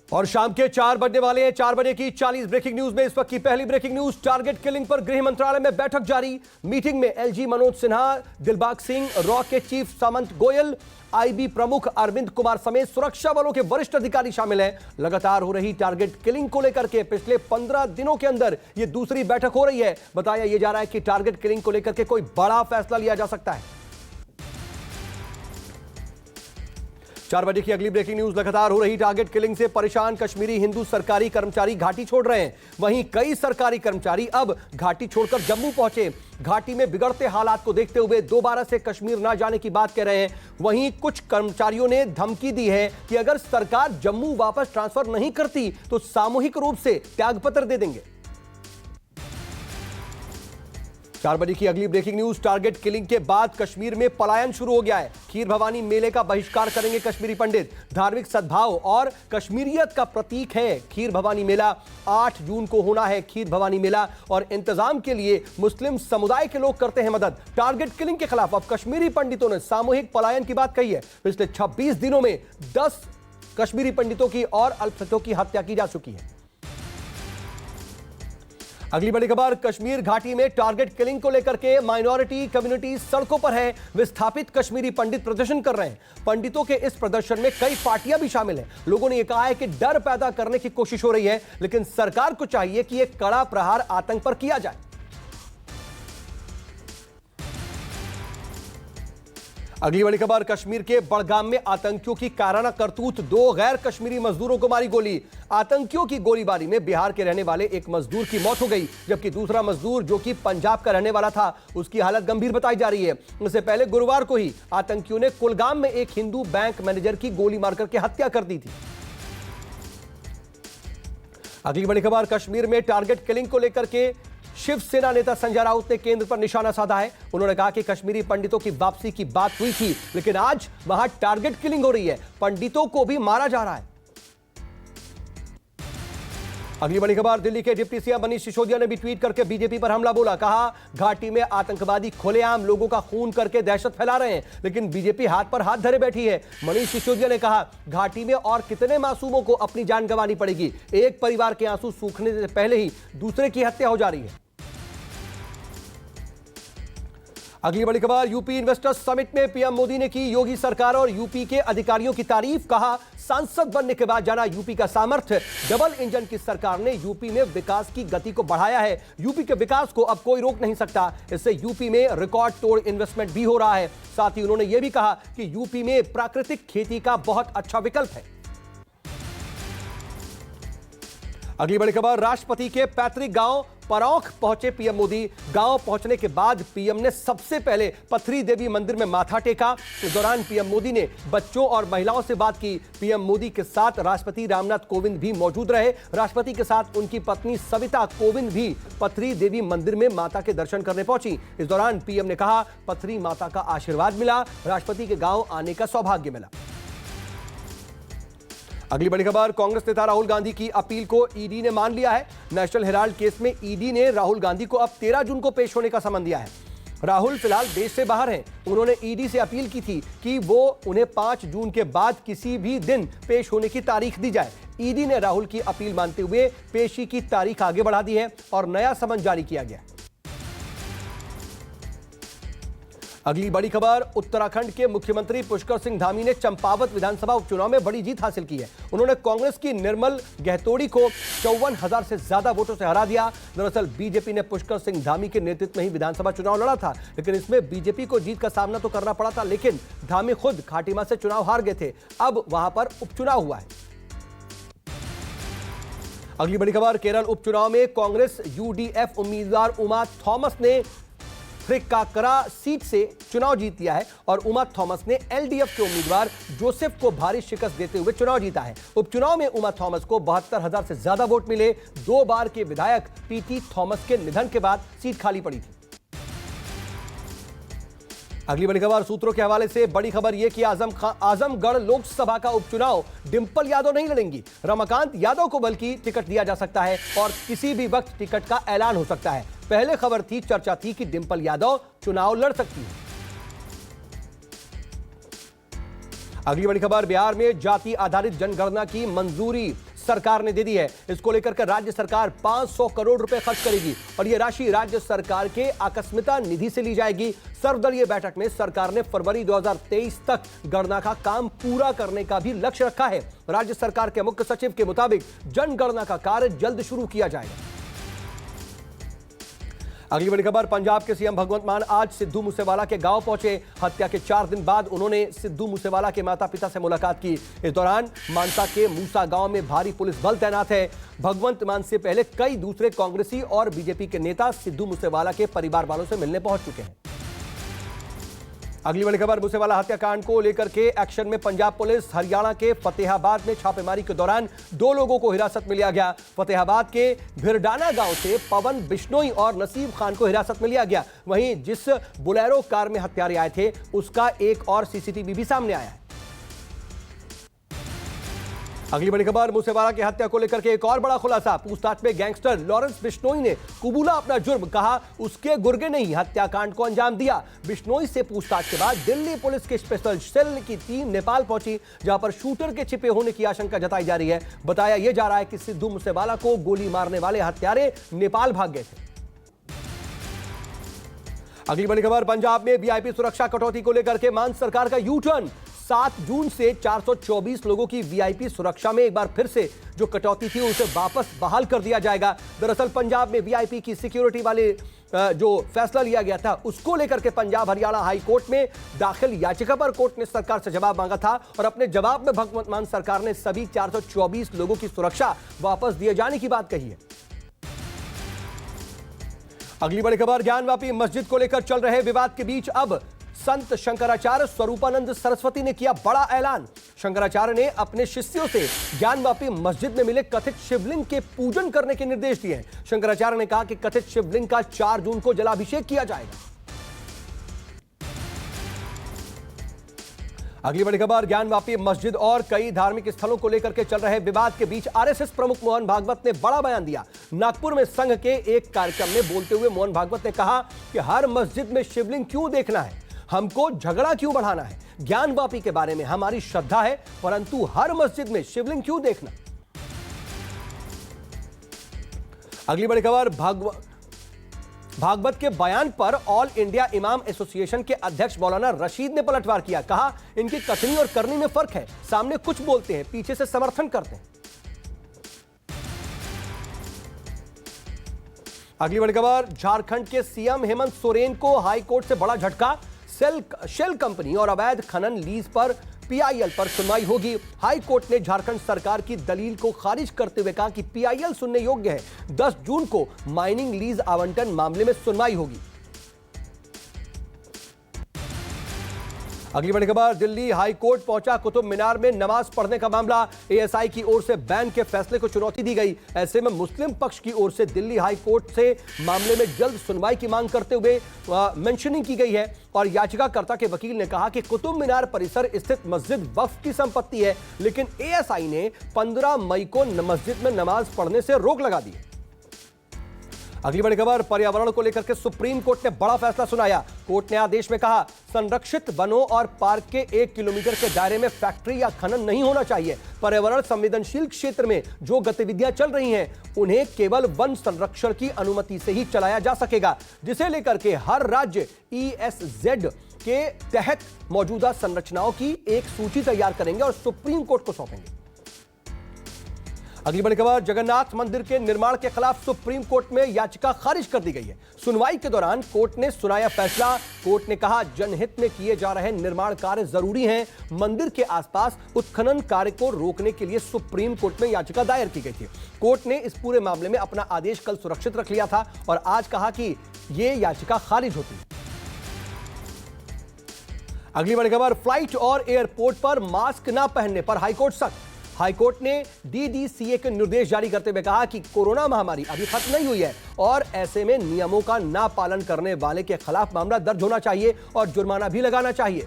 और शाम के 4 बजने वाले हैं। 4 बजे की 40 ब्रेकिंग न्यूज में इस वक्त की पहली ब्रेकिंग न्यूज। टारगेट किलिंग पर गृह मंत्रालय में बैठक जारी। मीटिंग में एलजी मनोज सिन्हा, दिलबाग सिंह, रॉ के चीफ सामंत गोयल, आईबी प्रमुख अरविंद कुमार समेत सुरक्षा बलों के वरिष्ठ अधिकारी शामिल हैं। लगातार हो रही टारगेट किलिंग को लेकर के पिछले 15 दिनों के अंदर यह दूसरी बैठक हो रही है। बताया यह जा रहा है कि टारगेट किलिंग को लेकर के कोई बड़ा फैसला लिया जा सकता है। 4 बजे की अगली ब्रेकिंग न्यूज। लगातार हो रही टारगेट किलिंग से परेशान कश्मीरी हिंदू सरकारी कर्मचारी घाटी छोड़ रहे हैं। वहीं कई सरकारी कर्मचारी अब घाटी छोड़कर जम्मू पहुंचे। घाटी में बिगड़ते हालात को देखते हुए दोबारा से कश्मीर न जाने की बात कह रहे हैं। वहीं कुछ कर्मचारियों ने धमकी दी है कि अगर सरकार जम्मू वापस ट्रांसफर नहीं करती तो सामूहिक रूप से त्यागपत्र दे देंगे। 4 बजे की अगली ब्रेकिंग न्यूज। टारगेट किलिंग के बाद कश्मीर में पलायन शुरू हो गया है। खीर भवानी मेले का बहिष्कार करेंगे कश्मीरी पंडित। धार्मिक सद्भाव और कश्मीरियत का प्रतीक है खीर भवानी मेला। 8 जून को होना है खीर भवानी मेला और इंतजाम के लिए मुस्लिम समुदाय के लोग करते हैं मदद। टारगेट किलिंग के खिलाफ अब कश्मीरी पंडितों ने सामूहिक पलायन की बात कही है। पिछले 26 दिनों में 10 कश्मीरी पंडितों की और अल्पसंख्यकों की हत्या की जा चुकी है। अगली बड़ी खबर। कश्मीर घाटी में टारगेट किलिंग को लेकर के माइनॉरिटी कम्युनिटी सड़कों पर है। विस्थापित कश्मीरी पंडित प्रदर्शन कर रहे हैं। पंडितों के इस प्रदर्शन में कई पार्टियां भी शामिल हैं। लोगों ने यह कहा है कि डर पैदा करने की कोशिश हो रही है, लेकिन सरकार को चाहिए कि एक कड़ा प्रहार आतंक पर किया जाए। अगली बड़ी खबर। कश्मीर के बड़गाम में आतंकियों की काराना करतूत। 2 गैर कश्मीरी मजदूरों को मारी गोली। आतंकियों की गोलीबारी में बिहार के रहने वाले एक मजदूर की मौत हो गई, जबकि दूसरा मजदूर जो कि पंजाब का रहने वाला था उसकी हालत गंभीर बताई जा रही है। इससे पहले गुरुवार को ही आतंकियों ने कुलगाम में एक हिंदू बैंक मैनेजर की गोली मारकर के हत्या कर दी थी। अगली बड़ी खबर। कश्मीर में टारगेट किलिंग को लेकर के शिवसेना नेता संजय राउत ने केंद्र पर निशाना साधा है। उन्होंने कहा कि कश्मीरी पंडितों की वापसी की बात हुई थी, लेकिन आज वहां टारगेट किलिंग हो रही है। पंडितों को भी मारा जा रहा है। अगली बड़ी खबर। दिल्ली के डिप्टी सीएम मनीष सिसोदिया ने भी ट्वीट करके बीजेपी पर हमला बोला। कहा घाटी में आतंकवादी खुलेआम लोगों का खून करके दहशत फैला रहे हैं, लेकिन बीजेपी हाथ पर हाथ धरे बैठी है। मनीष सिसोदिया ने कहा घाटी में और कितने मासूमों को अपनी जान गंवानी पड़ेगी। एक परिवार के आंसू सूखने से पहले ही दूसरे की हत्या हो जा रही है। अगली बड़ी खबर। यूपी इन्वेस्टर्स समिट में पीएम मोदी ने की योगी सरकार और यूपी के अधिकारियों की तारीफ। कहा सांसद बनने के बाद जाना यूपी का सामर्थ्य। डबल इंजन की सरकार ने यूपी में विकास की गति को बढ़ाया है। यूपी के विकास को अब कोई रोक नहीं सकता। इससे यूपी में रिकॉर्ड तोड़ इन्वेस्टमेंट भी हो रहा है। साथ ही उन्होंने यह भी कहा कि यूपी में प्राकृतिक खेती का बहुत अच्छा विकल्प है। अगली बड़ी खबर। राष्ट्रपति के पैतृक गांव परौख पहुंचे पीएम मोदी। गांव पहुंचने के बाद पीएम ने सबसे पहले पथरी देवी मंदिर में माथा टेका। इस दौरान पीएम मोदी ने बच्चों और महिलाओं से बात की। पीएम मोदी के साथ राष्ट्रपति रामनाथ कोविंद भी मौजूद रहे। राष्ट्रपति के साथ उनकी पत्नी सविता कोविंद भी पथरी देवी मंदिर में माता के दर्शन करने पहुंची। इस दौरान पीएम ने कहा पथरी माता का आशीर्वाद मिला, राष्ट्रपति के गांव आने का सौभाग्य मिला। अगली बड़ी खबर। कांग्रेस नेता राहुल गांधी की अपील को ईडी ने मान लिया है। नेशनल हेराल्ड केस में ईडी ने राहुल गांधी को अब 13 जून को पेश होने का समन दिया है। राहुल फिलहाल देश से बाहर हैं। उन्होंने ईडी से अपील की थी कि वो उन्हें 5 जून के बाद किसी भी दिन पेश होने की तारीख दी जाए। ईडी ने राहुल की अपील मानते हुए पेशी की तारीख आगे बढ़ा दी है और नया समन जारी किया गया। अगली बड़ी खबर। उत्तराखंड के मुख्यमंत्री पुष्कर सिंह धामी ने चंपावत विधानसभा उपचुनाव में बड़ी जीत हासिल की है। उन्होंने कांग्रेस की निर्मल गहतोड़ी को 54,000 से ज्यादा वोटों से हरा दिया। दरअसल बीजेपी ने पुष्कर सिंह धामी के नेतृत्व में ही विधानसभा चुनाव लड़ा था, लेकिन इसमें बीजेपी को जीत का सामना तो करना पड़ा था, लेकिन धामी खुद खाटिमा से चुनाव हार गए थे। अब वहां पर उपचुनाव हुआ है। अगली बड़ी खबर। केरल उपचुनाव में कांग्रेस यूडीएफ उम्मीदवार उमा थॉमस ने थ्रिक्काकरा सीट से चुनाव जीत लिया है और उमा थॉमस ने एलडीएफ के उम्मीदवार जोसेफ को भारी शिकस्त देते हुए चुनाव जीता है। उपचुनाव में उमा थॉमस को 72,000 से ज्यादा वोट मिले। 2 बार के विधायक पीटी थॉमस के निधन के बाद सीट खाली पड़ी थी। अगली बड़ी खबर। सूत्रों के हवाले से बड़ी खबर यह कि आजमगढ़ लोकसभा का उपचुनाव डिंपल यादव नहीं लड़ेंगी। रमाकांत यादव को बल्कि टिकट दिया जा सकता है और किसी भी वक्त टिकट का ऐलान हो सकता है। पहले खबर थी, चर्चा थी कि डिंपल यादव चुनाव लड़ सकती है। अगली बड़ी खबर। बिहार में जाति आधारित जनगणना की मंजूरी सरकार ने दे दी है। इसको लेकर के राज्य सरकार 500 करोड़ रुपए खर्च करेगी और यह राशि राज्य सरकार के आकस्मिकता निधि से ली जाएगी। सर्वदलीय बैठक में सरकार ने फरवरी 2023 तक गणना का काम पूरा करने का भी लक्ष्य रखा है। राज्य सरकार के मुख्य सचिव के मुताबिक जनगणना का कार्य जल्द शुरू किया जाएगा। अगली बड़ी खबर, पंजाब के सीएम भगवंत मान आज सिद्धू मूसेवाला के गांव पहुंचे। हत्या के 4 दिन बाद उन्होंने सिद्धू मूसेवाला के माता पिता से मुलाकात की। इस दौरान मानसा के मूसा गांव में भारी पुलिस बल तैनात है। भगवंत मान से पहले कई दूसरे कांग्रेसी और बीजेपी के नेता सिद्धू मूसेवाला के परिवार वालों से मिलने पहुंच चुके हैं। अगली बड़ी खबर, मूसेवाला हत्याकांड को लेकर के एक्शन में पंजाब पुलिस। हरियाणा के फतेहाबाद में छापेमारी के दौरान 2 लोगों को हिरासत में लिया गया। फतेहाबाद के भिरडाना गांव से पवन बिश्नोई और नसीब खान को हिरासत में लिया गया। वहीं जिस बोलेरो कार में हत्यारे आए थे उसका एक और सीसीटीवी भी सामने आया है। अगली बड़ी खबर, मूसेवाला की हत्या को लेकर के एक और बड़ा खुलासा। पूछताछ में गैंगस्टर लॉरेंस बिश्नोई ने कबूला अपना जुर्म, कहा उसके गुर्गे ने ही हत्याकांड को अंजाम दिया। बिश्नोई से पूछताछ के बाद दिल्ली पुलिस के स्पेशल सेल की टीम नेपाल पहुंची, जहां पर शूटर के छिपे होने की आशंका जताई जा रही है। बताया यह जा रहा है कि सिद्धू मूसेवाला को गोली मारने वाले हत्यारे नेपाल भाग गए थे। अगली बड़ी खबर, पंजाब में वीआईपी सुरक्षा कटौती को लेकर के मान सरकार का यू टर्न। 7 जून से 424 लोगों की वीआईपी सुरक्षा में एक बार फिर से जो कटौती थी उसे वापस बहाल कर दिया जाएगा। दरअसल पंजाब में वीआईपी की सिक्योरिटी वाले जो फैसला लिया गया था उसको लेकर के पंजाब हरियाणा हाई कोर्ट में दाखिल याचिका पर कोर्ट ने सरकार से जवाब मांगा था और अपने जवाब में भगवंत मान सरकार ने सभी 424 लोगों की सुरक्षा वापस दिए जाने की बात कही है। अगली बड़ी खबर, ज्ञानवापी मस्जिद को लेकर चल रहे विवाद के बीच अब संत शंकराचार्य स्वरूपानंद सरस्वती ने किया बड़ा ऐलान। शंकराचार्य ने अपने शिष्यों से ज्ञानवापी मस्जिद में मिले कथित शिवलिंग के पूजन करने के निर्देश दिए हैं। शंकराचार्य ने कहा कि कथित शिवलिंग का 4 जून को जलाभिषेक किया जाएगा। अगली बड़ी खबर, ज्ञानवापी मस्जिद और कई धार्मिक स्थलों को लेकर के चल रहे विवाद के बीच आरएसएस प्रमुख मोहन भागवत ने बड़ा बयान दिया। नागपुर में संघ के एक कार्यक्रम में बोलते हुए मोहन भागवत ने कहा कि हर मस्जिद में शिवलिंग क्यों देखना है, हमको झगड़ा क्यों बढ़ाना है। ज्ञानवापी के बारे में हमारी श्रद्धा है, परंतु हर मस्जिद में शिवलिंग क्यों देखना। अगली बड़ी खबर, भागवत के बयान पर ऑल इंडिया इमाम एसोसिएशन के अध्यक्ष मौलाना रशीद ने पलटवार किया। कहा इनकी कथनी और करनी में फर्क है, सामने कुछ बोलते हैं, पीछे से समर्थन करते हैं। अगली बड़ी खबर, झारखंड के सीएम हेमंत सोरेन को हाईकोर्ट से बड़ा झटका। शेल कंपनी और अवैध खनन लीज पर पीआईएल पर सुनवाई होगी। हाई कोर्ट ने झारखंड सरकार की दलील को खारिज करते हुए कहा कि पीआईएल सुनने योग्य है। 10 जून को माइनिंग लीज आवंटन मामले में सुनवाई होगी। अगली बड़ी खबर, दिल्ली हाई कोर्ट पहुंचा कुतुब मीनार में नमाज पढ़ने का मामला। एएसआई की ओर से बैन के फैसले को चुनौती दी गई। ऐसे में मुस्लिम पक्ष की ओर से दिल्ली हाई कोर्ट से मामले में जल्द सुनवाई की मांग करते हुए मेंशनिंग की गई है और याचिकाकर्ता के वकील ने कहा कि कुतुब मीनार परिसर स्थित मस्जिद वक्फ की संपत्ति है, लेकिन एएसआई ने 15 मई को मस्जिद में नमाज पढ़ने से रोक लगा दी। अगली बड़ी खबर, पर्यावरण को लेकर के सुप्रीम कोर्ट ने बड़ा फैसला सुनाया। कोर्ट ने आदेश में कहा संरक्षित वनों और पार्क के 1 किलोमीटर के दायरे में फैक्ट्री या खनन नहीं होना चाहिए। पर्यावरण संवेदनशील क्षेत्र में जो गतिविधियां चल रही हैं उन्हें केवल वन संरक्षण की अनुमति से ही चलाया जा सकेगा, जिसे लेकर के हर राज्य ESZ के तहत मौजूदा संरचनाओं की एक सूची तैयार करेंगे और सुप्रीम कोर्ट को सौंपेंगे। अगली बड़ी खबर, जगन्नाथ मंदिर के निर्माण के खिलाफ सुप्रीम कोर्ट में याचिका खारिज कर दी गई है। सुनवाई के दौरान कोर्ट ने सुनाया फैसला। कोर्ट ने कहा जनहित में किए जा रहे निर्माण कार्य जरूरी हैं। मंदिर के आसपास उत्खनन कार्य को रोकने के लिए सुप्रीम कोर्ट में याचिका दायर की गई थी। कोर्ट ने इस पूरे मामले में अपना आदेश कल सुरक्षित रख लिया था और आज कहा कि यह याचिका खारिज होती है। अगली बड़ी खबर, फ्लाइट और एयरपोर्ट पर मास्क न पहनने पर हाईकोर्ट सख्त। हाईकोर्ट ने DDCA के निर्देश जारी करते हुए कहा कि कोरोना महामारी अभी खत्म नहीं हुई है और ऐसे में नियमों का ना पालन करने वाले के खिलाफ मामला दर्ज होना चाहिए और जुर्माना भी लगाना चाहिए।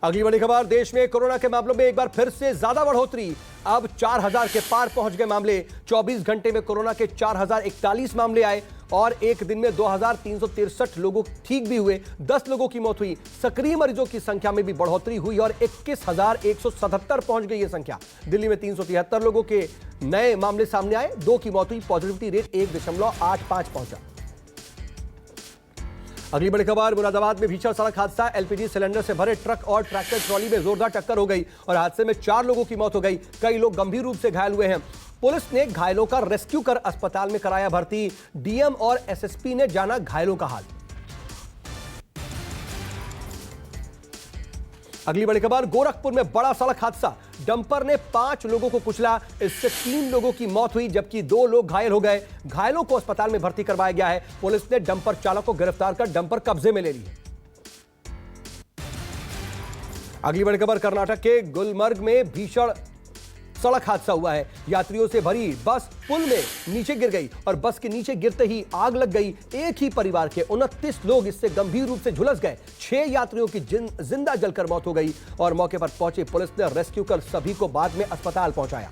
अगली बड़ी खबर, देश में कोरोना के मामलों में एक बार फिर से ज्यादा बढ़ोतरी। अब 4000 के पार पहुंच गए मामले। 24 घंटे में कोरोना के 4041 मामले आए और एक दिन में 2363 लोग ठीक भी हुए, 10 लोगों की मौत हुई। सक्रिय मरीजों की संख्या में भी बढ़ोतरी हुई और 21,177 पहुंच गई ये संख्या। दिल्ली में 373 लोगों के नए मामले सामने आए, 2 की मौत हुई। पॉजिटिविटी रेट 1.85 पहुंचा। अगली बड़ी खबर, मुरादाबाद में भीषण सड़क हादसा। एलपीजी सिलेंडर से भरे ट्रक और ट्रैक्टर ट्रॉली में जोरदार टक्कर हो गई और हादसे में 4 लोगों की मौत हो गई। कई लोग गंभीर रूप से घायल हुए हैं। पुलिस ने घायलों का रेस्क्यू कर अस्पताल में कराया भर्ती। डीएम और एसएसपी ने जाना घायलों का हाल। अगली बड़ी खबर, गोरखपुर में बड़ा सड़क हादसा। डंपर ने 5 लोगों को कुचला, इससे 3 लोगों की मौत हुई जबकि 2 लोग घायल हो गए। घायलों को अस्पताल में भर्ती करवाया गया है। पुलिस ने डंपर चालक को गिरफ्तार कर डंपर कब्जे में ले ली। अगली बड़ी खबर, कर्नाटक के गुलमर्ग में भीषण सड़क हादसा हुआ है। यात्रियों से भरी बस पुल में नीचे गिर गई और बस के नीचे गिरते ही आग लग गई। एक ही परिवार के 29 लोग इससे गंभीर रूप से झुलस गए। 6 यात्रियों की जिंदा जलकर मौत हो गई और मौके पर पहुंची पुलिस ने रेस्क्यू कर सभी को बाद में अस्पताल पहुंचाया।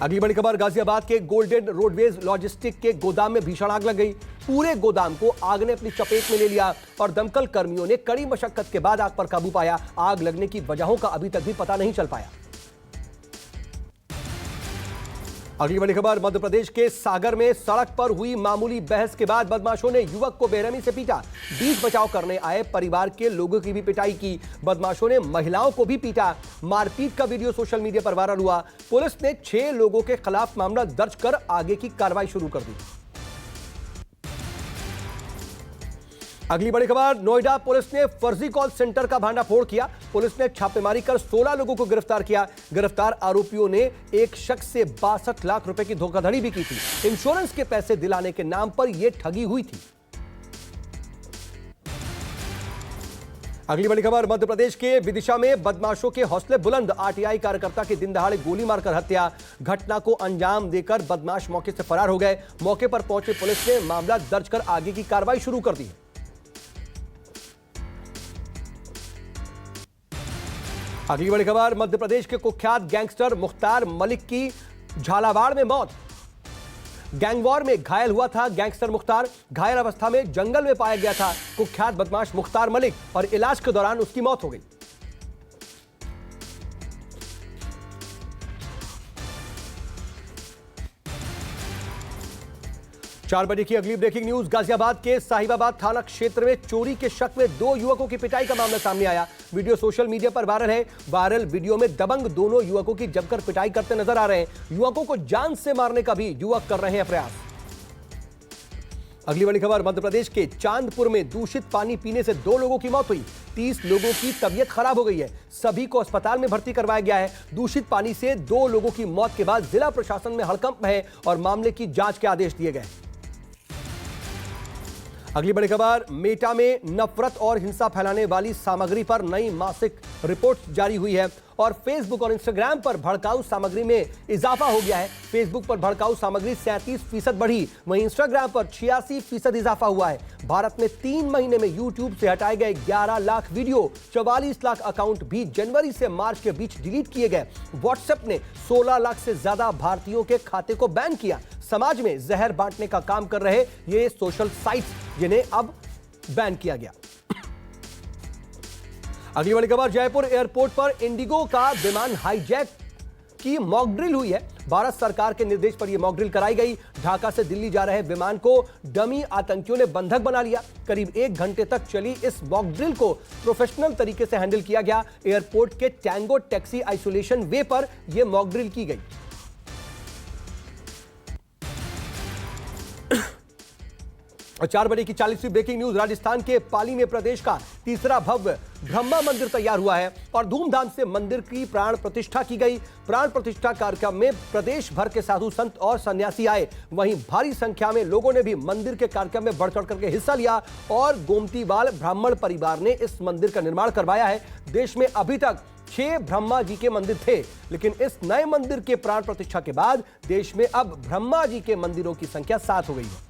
अगली बड़ी खबर, गाजियाबाद के गोल्डन रोडवेज लॉजिस्टिक के गोदाम में भीषण आग लग गई। पूरे गोदाम को आग ने अपनी चपेट में ले लिया और दमकल कर्मियों ने कड़ी मशक्कत के बाद आग पर काबू पाया। आग लगने की वजहों का अभी तक भी पता नहीं चल पाया। अगली बड़ी खबर, मध्य प्रदेश के सागर में सड़क पर हुई मामूली बहस के बाद बदमाशों ने युवक को बेरहमी से पीटा। बीच बचाव करने आए परिवार के लोगों की भी पिटाई की। बदमाशों ने महिलाओं को भी पीटा। मारपीट का वीडियो सोशल मीडिया पर वायरल हुआ। पुलिस ने 6 लोगों के खिलाफ मामला दर्ज कर आगे की कार्रवाई शुरू कर दी। अगली बड़ी खबर, नोएडा पुलिस ने फर्जी कॉल सेंटर का भांडाफोड़ किया। पुलिस ने छापेमारी कर 16 लोगों को गिरफ्तार किया। गिरफ्तार आरोपियों ने एक शख्स से 62 लाख रुपए की धोखाधड़ी भी की थी। इंश्योरेंस के पैसे दिलाने के नाम पर यह ठगी हुई थी। अगली बड़ी खबर, मध्य प्रदेश के विदिशा में बदमाशों के हौसले बुलंद। आरटीआई कार्यकर्ता की दिन दहाड़े गोली मारकर हत्या। घटना को अंजाम देकर बदमाश मौके से फरार हो गए। मौके पर पहुंचे पुलिस ने मामला दर्ज कर आगे की कार्रवाई शुरू कर दी। अगली बड़ी खबर, मध्य प्रदेश के कुख्यात गैंगस्टर मुख्तार मलिक की झालावाड़ में मौत। गैंगवॉर में घायल हुआ था गैंगस्टर मुख्तार। घायल अवस्था में जंगल में पाया गया था कुख्यात बदमाश मुख्तार मलिक और इलाज के दौरान उसकी मौत हो गई। 4 बजे की अगली ब्रेकिंग न्यूज। गाजियाबाद के साहिबाबाद थाना क्षेत्र में चोरी के शक में 2 युवकों की पिटाई का मामला सामने आया। वीडियो सोशल मीडिया पर वायरल है। वायरल वीडियो में दबंग दोनों युवकों की जमकर पिटाई करते नजर आ रहे हैं। युवकों को जान से मारने का भी युवक कर रहे हैं प्रयास। अगली बड़ी खबर, मध्य प्रदेश के चांदपुर में दूषित पानी पीने से 2 लोगों की मौत हुई। 30 लोगों की तबीयत खराब हो गई है। सभी को अस्पताल में भर्ती करवाया गया है। दूषित पानी से 2 लोगों की मौत के बाद जिला प्रशासन में हड़कंप है और मामले की जांच के आदेश दिए गए। अगली बड़ी खबर, मेटा में नफरत और हिंसा फैलाने वाली सामग्री पर नई मासिक रिपोर्ट जारी हुई है और फेसबुक और इंस्टाग्राम पर भड़काऊ सामग्री में इजाफा हो गया है। फेसबुक पर भड़काऊ सामग्री 37% बढ़ी, वहीं इंस्टाग्राम पर 86% इजाफा हुआ है। भारत में 3 महीने में यूट्यूब से हटाए गए 11 लाख वीडियो, 44 लाख अकाउंट भी जनवरी से मार्च के बीच डिलीट किए गए। व्हाट्सएप ने 16 लाख से ज्यादा भारतीयों के खाते को बैन किया। समाज में जहर बांटने का काम कर रहे ये सोशल साइट्स, जिन्हें अब बैन किया गया। अगली बड़ी खबर, जयपुर एयरपोर्ट पर इंडिगो का विमान हाईजैक की मॉक ड्रिल हुई है। भारत सरकार के निर्देश पर यह मॉक ड्रिल कराई गई। ढाका से दिल्ली जा रहे विमान को डमी आतंकियों ने बंधक बना लिया। करीब 1 घंटे तक चली इस मॉक ड्रिल को प्रोफेशनल तरीके से हैंडल किया गया। एयरपोर्ट के टैंगो टैक्सी आइसोलेशन वे पर यह मॉक ड्रिल की गई। और 4 बजे की 40वीं ब्रेकिंग न्यूज। राजस्थान के पाली में प्रदेश का तीसरा भव्य ब्रह्मा मंदिर तैयार हुआ है और धूमधाम से मंदिर की प्राण प्रतिष्ठा की गई। प्राण प्रतिष्ठा कार्यक्रम में प्रदेश भर के साधु संत और सन्यासी आए। वहीं भारी संख्या में लोगों ने भी मंदिर के कार्यक्रम में बढ़ चढ़ करके हिस्सा लिया और गोमतीवाल ब्राह्मण परिवार ने इस मंदिर का निर्माण करवाया है। देश में अभी तक 6 ब्रह्मा जी के मंदिर थे, लेकिन इस नए मंदिर के प्राण प्रतिष्ठा के बाद देश में अब ब्रह्मा जी के मंदिरों की संख्या 7 हो गई है।